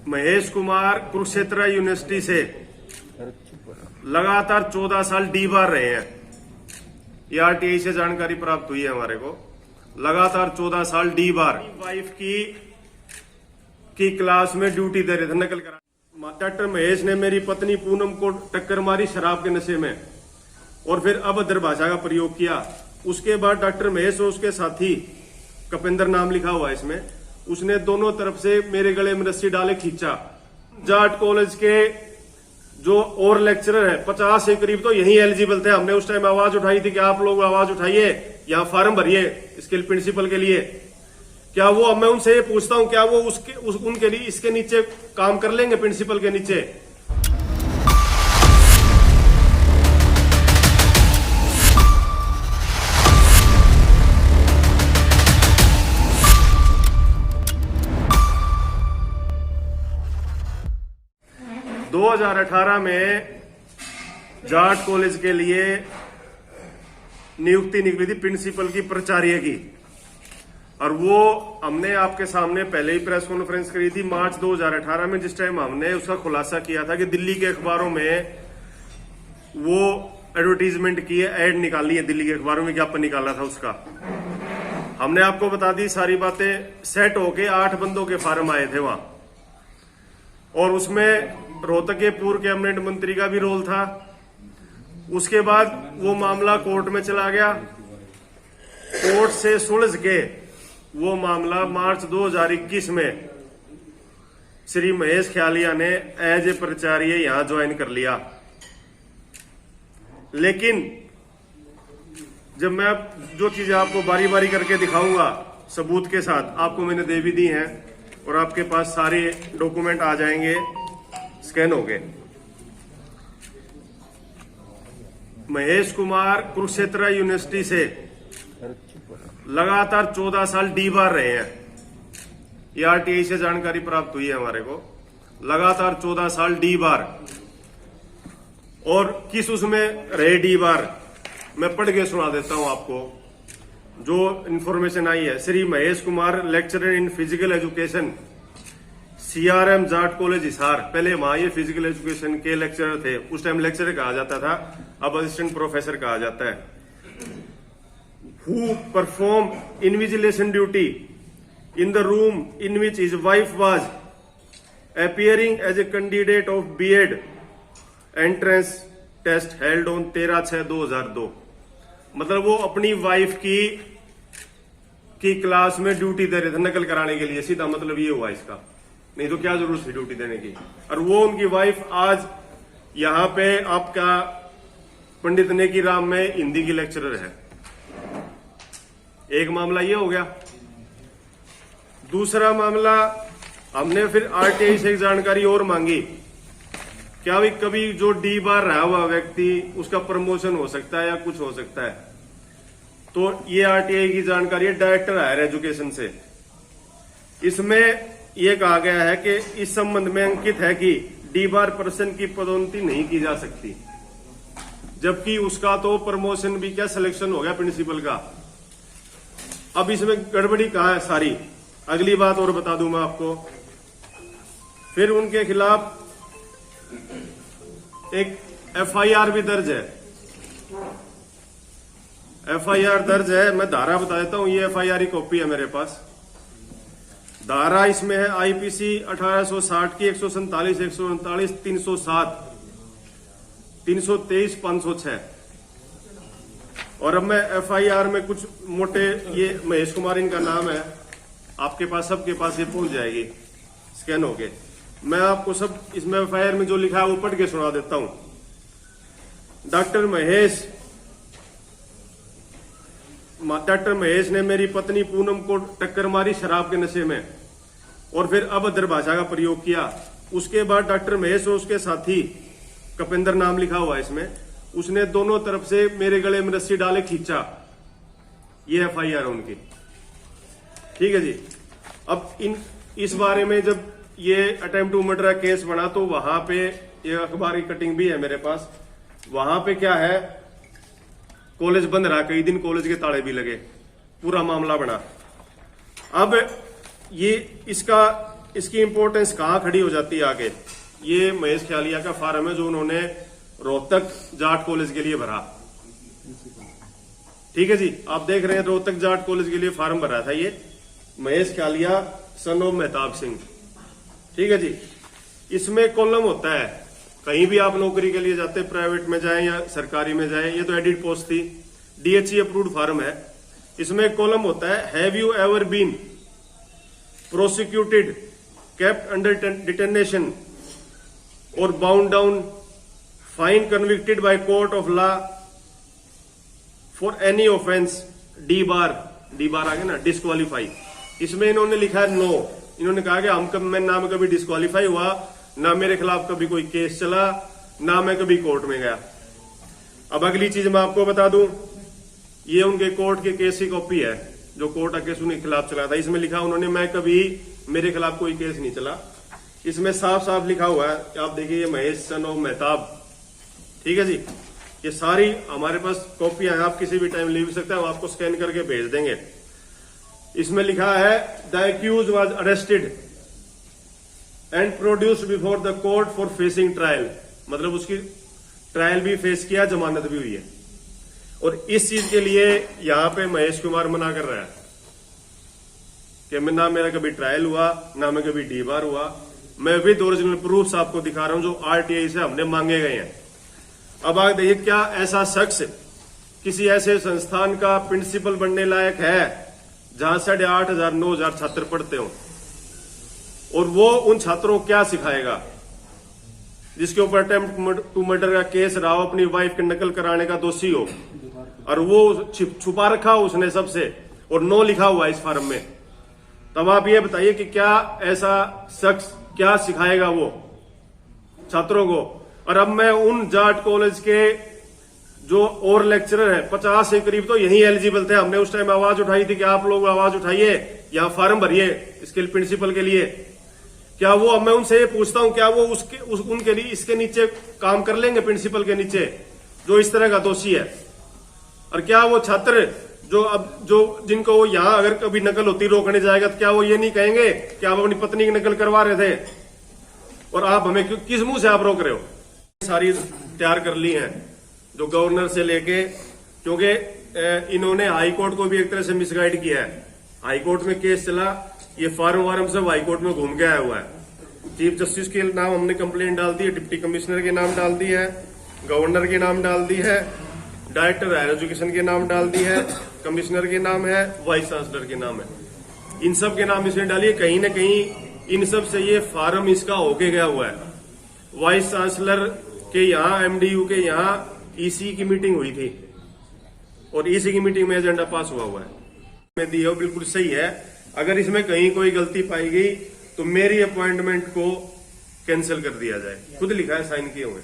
Mahesh Kumar Kurukshetra university से लगातार 14 साल डी बार रहे हैं। ये आरटीआई से जानकारी प्राप्त हुई है हमारे को। लगातार 14 साल डी बार वाइफ की क्लास में ड्यूटी दे रहे थे, नकल करा। डॉक्टर महेश ने मेरी पत्नी पूनम को टक्कर मारी शराब के नशे में और फिर अभद्र भाषा का प्रयोग किया। उसके बाद डॉक्टर महेश और उसके साथी कपिंदर नाम लिखा हुआ है इसमें, उसने दोनों तरफ से मेरे गले में रस्सी डाले खींचा। जाट कॉलेज के जो और लेक्चरर है 50 से करीब तो यही एलिजिबल थे। हमने उस टाइम आवाज उठाई थी कि आप लोग आवाज उठाइए, यहाँ फॉर्म भरिए इसके प्रिंसिपल के लिए। क्या वो, मैं उनसे ये पूछता हूं, क्या वो उनके लिए इसके नीचे काम कर लेंगे प्रिंसिपल के नीचे? दो 2018 में जाट कॉलेज के लिए नियुक्ति निकली थी प्रिंसिपल की, प्राचार्य की, और वो हमने आपके सामने पहले ही प्रेस कॉन्फ्रेंस करी थी मार्च 2018 में, जिस टाइम हमने उसका खुलासा किया था कि दिल्ली के अखबारों में वो एडवर्टीजमेंट की है, एड निकाली है दिल्ली के अखबारों में, विज्ञापन निकाला था उसका। हमने आपको बता दी सारी बातें। सेट होके 8 बंदों के फार्म आए थे वहां, और उसमें रोहतक के पूर्व कैबिनेट मंत्री का भी रोल था। उसके बाद वो मामला कोर्ट में चला गया। कोर्ट से सुलझ के वो मामला मार्च 2021 में श्री महेश ख्यालिया ने एज ए प्राचार्य यहां ज्वाइन कर लिया। लेकिन जब मैं जो चीजें आपको बारी बारी करके दिखाऊंगा सबूत के साथ, आपको मैंने दे भी दी हैं और आपके पास सारे डॉक्यूमेंट आ जाएंगे, स्कैन हो गए। महेश कुमार कुरुक्षेत्र यूनिवर्सिटी से लगातार 14 साल डी बार रहे हैं। ये आरटीआई से जानकारी प्राप्त हुई है हमारे को। लगातार 14 साल डी बार, और किस उसमें रहे डी बार, मैं पढ़ के सुना देता हूं आपको जो इन्फॉर्मेशन आई है। Shri Mahesh Kumar lecturer in physical education, CRM Jat college Hisar. पहले वहां ये फिजिकल एजुकेशन के लेक्चरर थे, उस टाइम लेक्चरर कहा जाता था, अब असिस्टेंट प्रोफेसर कहा जाता है। Who perform invigilation duty in the room in which his wife was appearing as a candidate of B.Ed entrance test held on 13/6/2002। मतलब वो अपनी वाइफ की क्लास में ड्यूटी दे रहे थे, नकल कराने के लिए। सीधा मतलब ये हुआ इसका, नहीं तो क्या जरूरत थी ड्यूटी देने की। और वो उनकी वाइफ आज यहां पे आपका पंडित नेकी राम में हिंदी की लेक्चरर है। एक मामला ये हो गया। दूसरा मामला, हमने फिर आरटीआई से एक जानकारी और मांगी, क्या भी कभी जो डी बार रहा हुआ व्यक्ति उसका प्रमोशन हो सकता है या कुछ हो सकता है? तो ये आरटीआई की जानकारी है डायरेक्टर हायर एजुकेशन से। इसमें यह कहा गया है कि इस संबंध में अंकित है कि डी बार पर्सन की पदोन्नति नहीं की जा सकती, जबकि उसका तो प्रमोशन भी क्या सिलेक्शन हो गया प्रिंसिपल का। अब इसमें गड़बड़ी कहाँ है सारी, अगली बात और बता दूं मैं आपको। फिर उनके खिलाफ एक एफआईआर भी दर्ज है। एफआईआर दर्ज है, मैं धारा बता देता हूं। ये एफआईआर की कॉपी है मेरे पास। धारा इसमें है आईपीसी 1860 की 147, 139, 307, 323, 506। और अब मैं एफआईआर में कुछ मोटे, ये महेश कुमार इनका नाम है, आपके पास सबके पास ये पहुंच जाएगी, स्कैन हो गए। मैं आपको सब इसमें एफआईआर में जो लिखा है वो पढ़ के सुना देता हूं। डॉक्टर महेश ने मेरी पत्नी पूनम को टक्कर मारी शराब के नशे में और फिर अभद्र भाषा का प्रयोग किया। उसके बाद डॉक्टर महेश और उसके साथी कपिंदर नाम लिखा हुआ है इसमें, उसने दोनों तरफ से मेरे गले में रस्सी डाले खींचा। ये एफआईआर है उनकी, ठीक है जी। अब इस बारे में जब ये अटेम्प्ट टू मर्डर केस बना तो वहां पे ये अखबार की कटिंग भी है मेरे पास। वहां पे क्या है, कॉलेज बंद रहा कई दिन, कॉलेज के ताले भी लगे, पूरा मामला बना। अब ये इसका इसकी इंपॉर्टेंस कहाँ खड़ी हो जाती है आगे, ये महेश ख्यालिया का फार्म है जो उन्होंने रोहतक जाट कॉलेज के लिए भरा। ठीक है जी, आप देख रहे हैं रोहतक जाट कॉलेज के लिए फार्म भरा था ये महेश ख्यालिया सन ऑफ मेहताब सिंह। ठीक है जी, इसमें कॉलम होता है, कहीं भी आप नौकरी के लिए जाते हैं, प्राइवेट में जाएं या सरकारी में जाएं, ये तो एडिट पोस्ट थी, DHE अप्रूव्ड फार्म है। इसमें एक कॉलम होता है, have you ever been prosecuted, kept under detention और bound down, fine, convicted by court of law for any offence, debar आ गया ना, डिस्क्वालीफाई। इसमें इन्होंने लिखा है नो, इन्होंने कहा कि मैं ना मैं कभी डिस्क्वालीफाई हुआ, ना मेरे खिलाफ कभी कोई केस चला, ना मैं कभी कोर्ट में गया। अब अगली चीज मैं आपको बता दूं, ये उनके कोर्ट के केस की कॉपी है जो कोर्ट का केस उनके खिलाफ चला था। इसमें लिखा उन्होंने मैं कभी मेरे खिलाफ कोई केस नहीं चला। इसमें साफ साफ लिखा हुआ है, आप देखिए, ये महेश सन ऑफ मेहताब। ठीक है जी, ये सारी हमारे पास कॉपियां हैं, आप किसी भी टाइम ले भी सकते हैं, हम आपको स्कैन करके भेज देंगे। इसमें लिखा है the accused was arrested and produced before the court for facing trial, मतलब उसकी ट्रायल भी फेस किया, जमानत भी हुई है। और इस चीज के लिए यहां पे महेश कुमार मना कर रहा है कि मैं ना मेरा कभी ट्रायल हुआ, ना मैं कभी डी बार हुआ। मैं विद ओरिजिनल प्रूफ्स आपको दिखा रहा हूं जो RTI से हमने मांगे गए हैं। अब आगे देखिए, क्या ऐसा शख्स किसी ऐसे संस्थान का प्रिंसिपल बनने लायक है जहां 8,500 9,000 छात्र पढ़ते हो, और वो उन छात्रों को क्या सिखाएगा जिसके ऊपर अटेम्प्ट टू मर्डर का केस रहा हो, अपनी वाइफ की नकल कराने का दोषी हो, और वो छुपा रखा हो उसने सबसे, और नो लिखा हुआ है इस फार्म में। तब आप ये बताइए कि क्या ऐसा शख्स क्या सिखाएगा वो छात्रों को। और अब मैं उन जाट कॉलेज के जो और लेक्चरर हैं 50 के करीब, तो यही एलिजिबल थे, हमने उस टाइम आवाज उठाई थी कि आप लोग आवाज उठाइए, यहाँ फार्म भरिए इसके प्रिंसिपल के लिए। क्या वो, अब मैं उनसे ये पूछता हूं, क्या वो उनके लिए इसके नीचे काम कर लेंगे, प्रिंसिपल के नीचे, जो इस तरह का दोषी है? और क्या वो छात्र जो जिनको वो यहां अगर कभी नकल होती रोकने जाएगा, तो क्या वो ये नहीं कहेंगे कि आप अपनी पत्नी की नकल करवा रहे थे और आप हमें किस मुंह से आप रोक रहे हो? सारी तैयार कर ली है जो गवर्नर से लेके, क्योंकि इन्होंने हाईकोर्ट को भी एक तरह से मिसगाइड किया है। हाईकोर्ट में केस चला, ये फार्म सब हाईकोर्ट में घूम के आया हुआ है। चीफ जस्टिस के नाम हमने कंप्लेंट डाल दी है, डिप्टी कमिश्नर के नाम डाल दी है, गवर्नर के नाम डाल दी है, डायरेक्टर हायर एजुकेशन के नाम डाल दी है, कमिश्नर के नाम है, वाइस चांसलर के नाम है, इन सब के नाम इसने डालिए। कहीं ना कहीं इन सब से ये फार्म इसका होके गया हुआ है। वाइस चांसलर के यहाँ, MDU के यहाँ EC की मीटिंग हुई थी और EC की मीटिंग में एजेंडा पास हुआ है। मैं दी हो बिल्कुल सही है। अगर इसमें कहीं कोई गलती पाई गई तो मेरी अपॉइंटमेंट को कैंसिल कर दिया जाए, खुद लिखा है, साइन किए हुए।